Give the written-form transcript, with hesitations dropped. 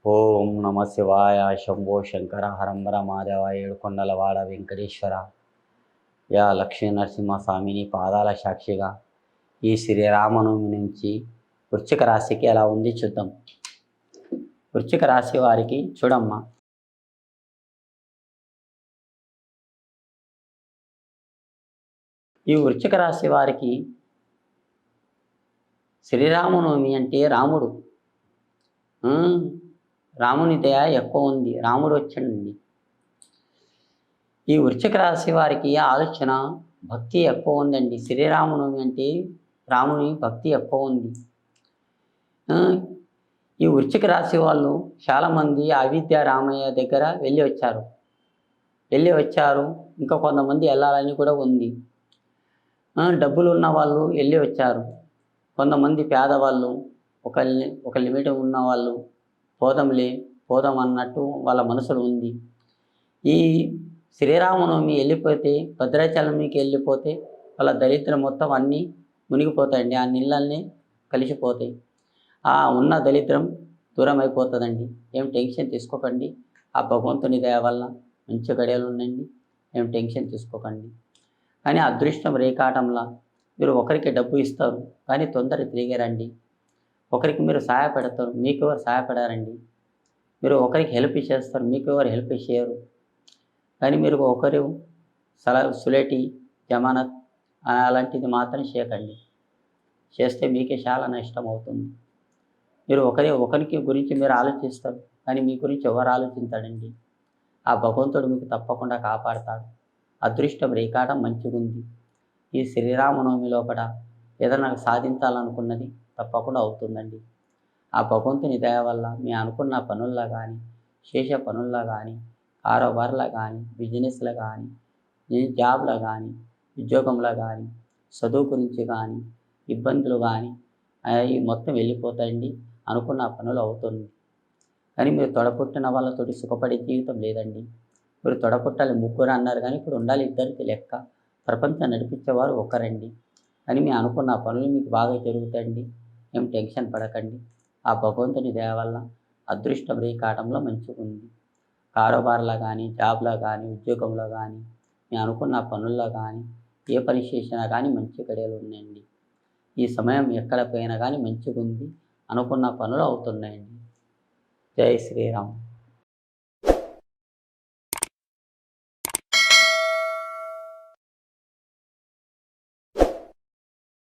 ఓం నమ శివాయ శంభో శంకర హరంబర మాధవ ఏడుకొండలవాడ వెంకటేశ్వర యా లక్ష్మీ నరసింహస్వామిని పాదాల సాక్షిగా ఈ శ్రీరామనవమి నుంచి వృశ్చిక రాశికి ఎలా ఉంది చూద్దాం. వృశ్చిక రాశి వారికి చూడమ్మా, ఈ వృశ్చిక రాశి వారికి శ్రీరామనవమి అంటే రాముని దయ ఎక్కువ ఉంది. రాముడు వచ్చాడండి. ఈ వృశ్చిక రాశి వారికి ఆలోచన భక్తి ఎక్కువ ఉందండి. శ్రీరామనవమి అంటే రాముని భక్తి ఎక్కువ ఉంది. ఈ వృశ్చిక రాశి వాళ్ళు చాలామంది అయోధ్య రామయ్య దగ్గర వెళ్ళి వచ్చారు. ఇంకా కొంతమంది వెళ్ళాలని కూడా ఉంది. డబ్బులు ఉన్న వాళ్ళు వెళ్ళి వచ్చారు. కొంతమంది పేదవాళ్ళు ఒక లిమిట్ ఉన్న వాళ్ళు పోదాం అన్నట్టు వాళ్ళ మనసులో ఉంది. ఈ శ్రీరామనవమి వెళ్ళిపోతే, భద్రాచలంకి వెళ్ళిపోతే వాళ్ళ దరిద్రం మొత్తం అన్నీ మునిగిపోతాయండి. ఆ నీళ్ళన్నీ కలిసిపోతాయి. ఆ ఉన్న దరిద్రం దూరం అయిపోతుందండి. ఏం టెన్షన్ తీసుకోకండి. ఆ భగవంతుని దయ వల్ల మంచి గడియలు ఉండండి. ఏం టెన్షన్ తీసుకోకండి. కానీ అదృష్టం రేఖాటంలా మీరు ఒకరికి డబ్బు ఇస్తారు, కానీ తొందర తిరిగారండి. ఒకరికి మీరు సహాయపడతారు, మీకు ఎవరు సహాయపడారండి. మీరు ఒకరికి హెల్ప్ చేస్తారు, మీకు ఎవరు హెల్ప్ చేయరు. కానీ మీరు ఒకరు సులేటి జమానత్ అలాంటిది మాత్రం చేయకండి. చేస్తే మీకే చాలా నష్టం అవుతుంది. మీరు ఒకరికి గురించి మీరు ఆలోచిస్తారు, కానీ మీ గురించి ఎవరు ఆలోచించాడండి. ఆ భగవంతుడు మీకు తప్పకుండా కాపాడతాడు. అదృష్టం రేఖాటం మంచిగా ఉంది. ఈ శ్రీరామనవమి లోపల ఏదైనా సాధించాలనుకున్నది తప్పకుండా అవుతుందండి. ఆ భగవంతుని దయ వల్ల మీ అనుకున్న పనుల్లో కానీ, చేసే పనుల్లో కానీ, కారోబార్లో కానీ, బిజినెస్లో కానీ, జాబ్లో కానీ, ఉద్యోగంలో కానీ, చదువు గురించి కానీ, ఇబ్బందులు కానీ అవి మొత్తం వెళ్ళిపోతాయండి. అనుకున్న పనులు అవుతుంది. కానీ మీరు తొడపుట్టిన వాళ్ళతోటి సుఖపడే జీవితం లేదండి. మీరు తొడపుట్టాలి ముగ్గురు అన్నారు, కానీ ఇప్పుడు ఉండాలి ఇద్దరికి లెక్క. ప్రపంచం నడిపించేవారు ఒకరండి. కానీ మీ అనుకున్న పనులు మీకు బాగా జరుగుతాయండి. ఏం టెన్షన్ పడకండి. ఆ భగవంతుని దయ వల్ల అదృష్టం రేఖాటంలో మంచిగా ఉంది. కారోబార్లో కానీ, జాబ్లో కానీ, ఉద్యోగంలో కానీ, మీ అనుకున్న పనుల్లో కానీ, ఏ పని చేసినా కానీ మంచి గడియలు ఉన్నాయండి. ఈ సమయం ఎక్కడ పోయినా కానీ మంచిగా ఉంది. అనుకున్న పనులు అవుతున్నాయండి. జై శ్రీరామ్.